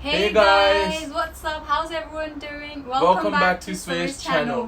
Hey guys, what's up? How's everyone doing? welcome back to Sway's channel.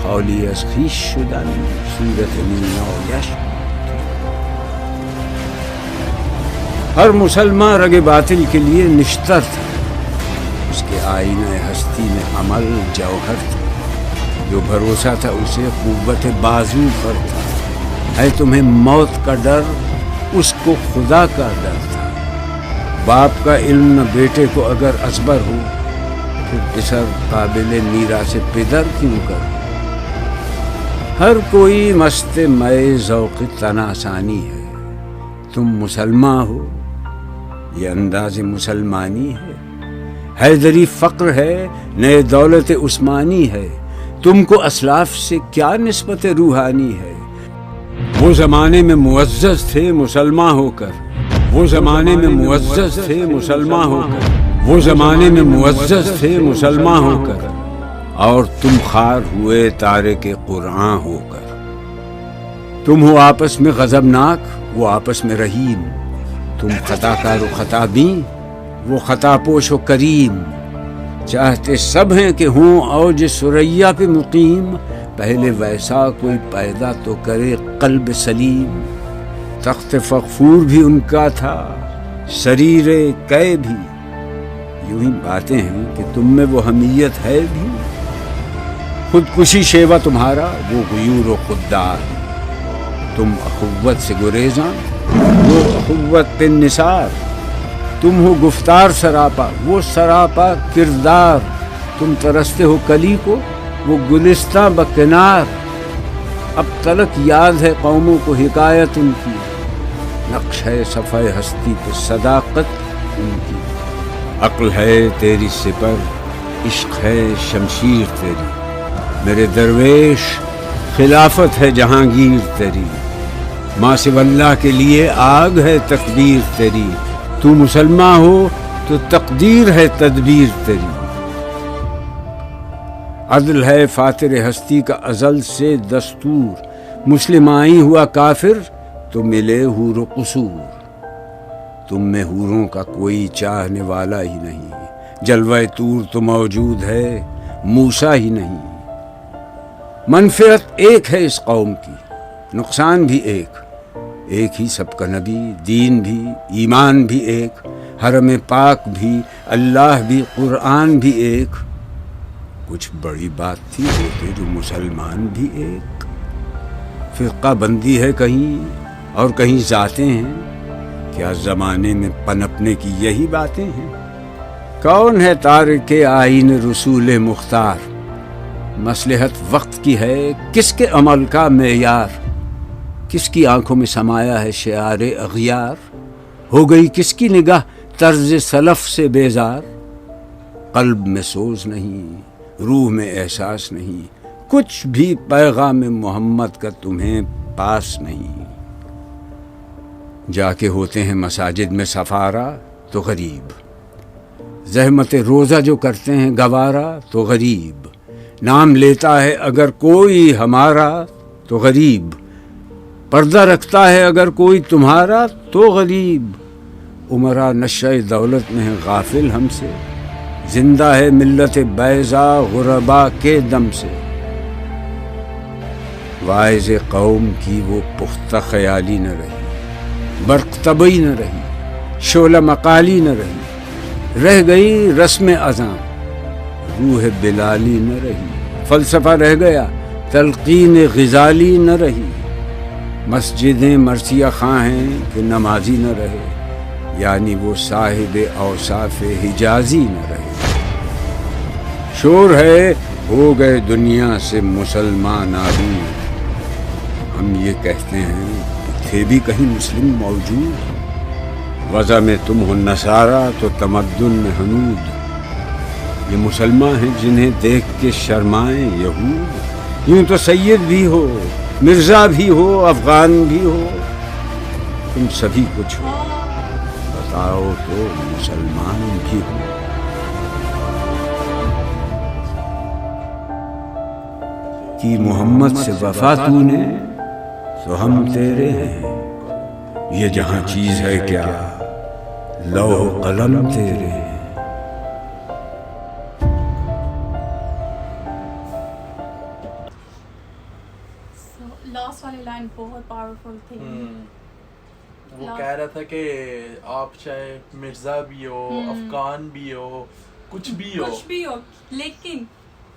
خالی از خویش شدن صورت نیایش. ہر مسلمان رگ باطل کے لیے نشتر تھا. اس کے آئینہ ہستی میں عمل جوہر تھا. جو بھروسہ تھا اسے قوت بازو پر تھا. ہے تمہیں موت کا ڈر، اس کو خدا کا ڈر تھا. باپ کا علم نہ بیٹے کو اگر ازبر ہو، پھر پسر قابل میراث پدر کیوں کروں؟ ہر کوئی مست مئے ذوق تناسانی ہے، تم مسلمان ہو یہ انداز مسلمانی ہے، حیدری فقر ہے نئے دولت عثمانی ہے، تم کو اسلاف سے کیا نسبت روحانی ہے؟ وہ زمانے میں معزز تھے مسلمان ہو کر، وہ زمانے میں معزز تھے مسلمان ہو کر، وہ زمانے میں معزز تھے مسلمان ہو کر، اور تم خار ہوئے تارک قرآن ہو کر۔ تم ہو آپس میں غضبناک، وہ آپس میں رحیم، تم خطا کار و خطا بین، وہ خطا پوش و کریم، چاہتے سب ہیں کہ ہوں اوج ثریا پہ مقیم، پہلے ویسا کوئی پیدا تو کرے قلب سلیم۔ تخت فغفور بھی ان کا تھا، سریر قے بھی، یوں ہی باتیں ہیں کہ تم میں وہ حمیت ہے بھی۔ خودکشی شیوا تمہارا وہ غیور و خوددار، تم اخوت سے گریزاں وہ اخوت پہ نثار، تم ہو گفتار سراپا وہ سراپا کردار، تم ترستے ہو کلی کو وہ گلستہ بکنار، اب تلک یاد ہے قوموں کو حکایت ان کی، نقش ہے صفحہ ہستی پہ صداقت ان کی۔ عقل ہے تیری سپر، عشق ہے شمشیر تیری، میرے درویش خلافت ہے جہانگیر تیری، ماں سو اللہ کے لیے آگ ہے تکبیر تیری، تو مسلمان ہو تو تقدیر ہے تدبیر تیری۔ عدل ہے فاتر ہستی کا ازل سے دستور، مسلم آئی ہوا کافر تو ملے حور و قصور، تم میں حوروں کا کوئی چاہنے والا ہی نہیں، جلوہ طور تو موجود ہے موسیٰ ہی نہیں۔ منفعت ایک ہے اس قوم کی، نقصان بھی ایک ہی سب کا نبی، دین بھی ایمان بھی ایک، حرم پاک بھی اللہ بھی قرآن بھی ایک، کچھ بڑی بات تھی ہوتے جو مسلمان بھی ایک۔ فرقہ بندی ہے کہیں اور کہیں ذاتیں ہیں، کیا زمانے میں پنپنے کی یہی باتیں ہیں؟ کون ہے تارک آئین رسول مختار، مصلحت وقت کی ہے کس کے عمل کا معیار، کس کی آنکھوں میں سمایا ہے شعار اغیار، ہو گئی کس کی نگاہ طرز سلف سے بیزار، قلب میں سوز نہیں روح میں احساس نہیں، کچھ بھی پیغام محمد کا تمہیں پاس نہیں۔ جا کے ہوتے ہیں مساجد میں سفارا تو غریب، زحمت روزہ جو کرتے ہیں گوارا تو غریب، نام لیتا ہے اگر کوئی ہمارا تو غریب، پردہ رکھتا ہے اگر کوئی تمہارا تو غریب، عمرہ نشہ دولت میں ہے غافل ہم سے، زندہ ہے ملت بیضا غربا کے دم سے۔ واعظ قوم کی وہ پختہ خیالی نہ رہی، برق طبعی نہ رہی، شعلہ مقالی نہ رہی، رہ گئی رسم اذاں روح بلالی نہ رہی، فلسفہ رہ گیا تلقین غزالی نہ رہی، مسجدیں مرثیہ خواں ہیں کہ نمازی نہ رہے، یعنی وہ صاحب اوصاف حجازی نہ رہے۔ شور ہے ہو گئے دنیا سے مسلمان آدمی، ہم یہ کہتے ہیں کہ تھے بھی کہیں مسلم موجود، وضع میں تم ہو نصارہ تو تمدن میں ہنود، یہ مسلمان ہیں جنہیں دیکھ کے شرمائیں یہود، یوں تو سید بھی ہو مرزا بھی ہو افغان بھی ہو، تم سبھی کچھ ہو، بتاؤ تو مسلمان بھی ہو۔ کہ محمد سے وفا تو نے تو ہم تیرے ہیں، یہ جہاں چیز ہے کیا لوح و قلم تیرے ہیں۔ لاسٹ والی لائن بہت پاورفل تھی۔ وہ کہہ رہا تھا کہ آپ چاہے مرزا بھی ہو افغان بھی ہو کچھ بھی ہو لیکن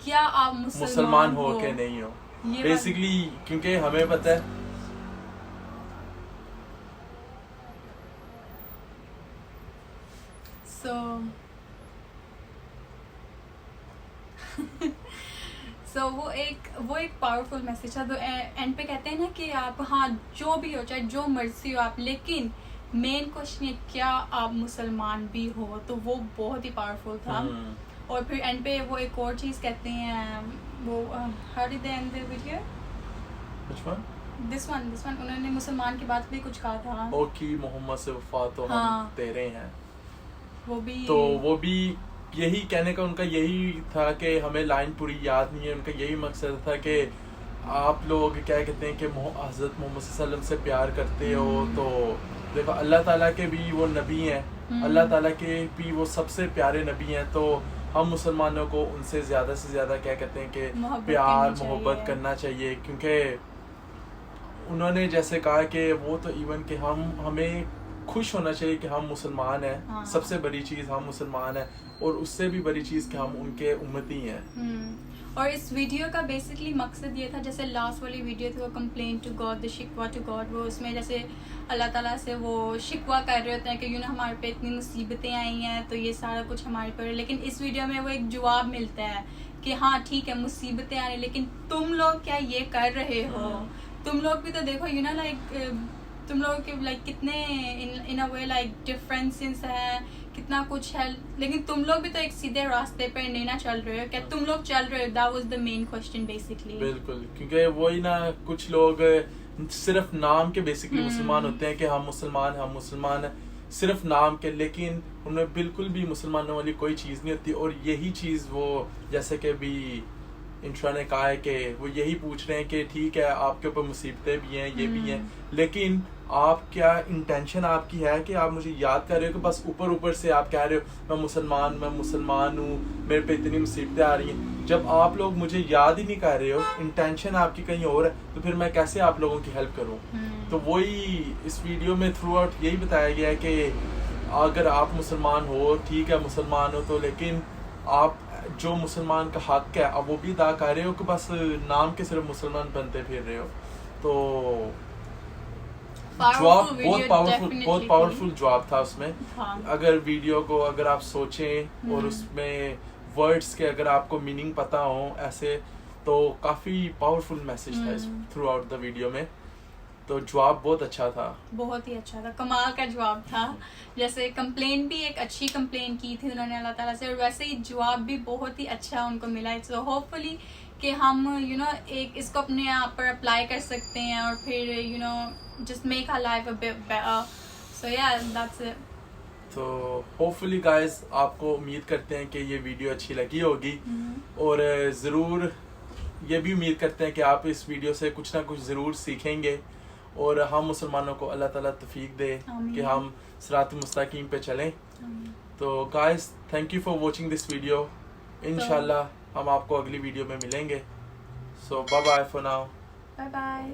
کیا آپ مسلمان ہو کہ نہیں ہو، بیسکلی کیونکہ ہمیں پتہ ہے سو وہ ایک پاورفل میسج تھا. تو اینڈ پہ کہتے ہیں نا کہ آپ ہاں جو بھی ہو چاہے جو مرضی ہو آپ, لیکن مین کوشچن ہے کیا آپ مسلمان بھی ہو. تو وہ بہت ہی پاورفل تھا. اور پھر اینڈ پہ وہ ایک اور چیز کہتے ہیں, وہ how did they and the video, this one انہوں نے مسلمان کی بات بھی کچھ کہا تھا, او کی محمد سے وفا تو ہم تیرے ہیں. وہ بھی یہی کہنے کا ان کا یہی تھا کہ ہمیں لائن پوری یاد نہیں ہے, ان کا یہی مقصد تھا کہ آپ لوگ کیا کہتے ہیں کہ حضرت محمد صلی اللہ علیہ وسلم سے پیار کرتے ہو تو دیکھو اللہ تعالیٰ کے بھی وہ نبی ہیں, اللہ تعالیٰ کے بھی وہ سب سے پیارے نبی ہیں. تو ہم مسلمانوں کو ان سے زیادہ کیا کہتے ہیں کہ پیار محبت کرنا چاہیے, کیونکہ انہوں نے جیسے کہا کہ وہ تو ایون کہ ہمیں خوش ہونا چاہیے کہ ہم مسلمان ہیں. سب سے بڑی چیز ہم مسلمان ہیں, اور اس سے بھی بڑی چیز کہ ہم ان کے امتی ہیں. اور اس ویڈیو کا بیسکلی مقصد یہ تھا, جیسے لاسٹ والی ویڈیو تھی وہ کمپلین ٹو گاڈ, دا شکوہ ٹو گاڈ, وہ اس میں جیسے اللہ تعالیٰ سے وہ شکوہ کر رہے ہوتے ہیں کہ ہمارے پہ اتنی مصیبتیں آئی ہیں تو یہ سارا کچھ ہمارے پر ہے. لیکن اس ویڈیو میں وہ ایک جواب ملتا ہے کہ ہاں ٹھیک ہے مصیبتیں آ رہی, لیکن تم لوگ کیا یہ کر رہے ہو, تم لوگ بھی تو دیکھو لائک تم لوگوں کے لائک کتنے ان اے وے لائک ڈفرینسز ہیں, کتنا کچھ ہے, لیکن تم لوگ بھی تو ایک سیدھے راستے پہ نہیں نہ چل رہے ہو. کیا تم لوگ چل رہے ہو؟ That was the main question basically. بالکل, کیونکہ وہی نا کچھ لوگ صرف نام کے بیسکلی مسلمان ہوتے ہیں کہ ہم مسلمان ہیں صرف نام کے, لیکن ان میں بالکل بھی مسلمانوں والی کوئی چیز نہیں ہوتی. اور یہی چیز وہ جیسے کہ بھی انشاء نے کہا ہے کہ وہ یہی پوچھ رہے ہیں کہ ٹھیک ہے آپ کے اوپر مصیبتیں بھی ہیں یہ بھی ہیں, لیکن آپ کیا انٹینشن آپ کی ہے کہ آپ مجھے یاد کر رہے ہو کہ بس اوپر سے آپ کہہ رہے ہو میں مسلمان ہوں, میرے پہ اتنی مصیبتیں آ رہی ہیں. جب آپ لوگ مجھے یاد ہی نہیں کر رہے ہو, انٹینشن آپ کی کہیں اور ہے, تو پھر میں کیسے آپ لوگوں کی ہیلپ کروں. تو وہی اس ویڈیو میں تھرو آؤٹ یہی بتایا گیا ہے کہ اگر آپ مسلمان ہو ٹھیک ہے مسلمان ہو تو, لیکن آپ جو مسلمان کا حق ہے اب وہ بھی ادا کر رہے ہو کہ بس نام کے صرف مسلمان بنتے پھر رہے ہو. تو جواب بہت پاورفل جواب تھا اس میں. اگر ویڈیو کو اگر آپ سوچیں اور اس میں ورڈز کے اگر آپ کو میننگ پتا ہو ایسے, تو کافی پاورفل میسج تھا اس تھرو آؤٹ دا ویڈیو میں. تو جواب بہت اچھا تھا, بہت ہی اچھا تھا, کمال کا جواب تھا. جیسے کمپلین بھی ایک اچھی کمپلین کی تھی انہوں نے اللہ تعالیٰ سے, اور ویسے ہی جواب بھی بہت ہی اچھا ان کو ملا. سو ہوپ فلی کہ ہم ایک اس کو اپنے آپ پر اپلائی کر سکتے ہیں, اور پھر just make our life a bit better. So yeah, that's it. تو ہوپ فلی گائز آپ کو امید کرتے ہیں کہ یہ ویڈیو اچھی لگی ہوگی, اور ضرور یہ بھی امید کرتے ہیں کہ آپ اس ویڈیو سے کچھ نہ کچھ ضرور سیکھیں گے, اور ہم مسلمانوں کو اللہ تعالیٰ توفیق دے کہ ہم صراط مستقیم پہ چلیں. تو guys thank you for watching this video. انشاءاللہ ہم آپ کو اگلی ویڈیو میں ملیں گے. So bye bye for now. Bye bye.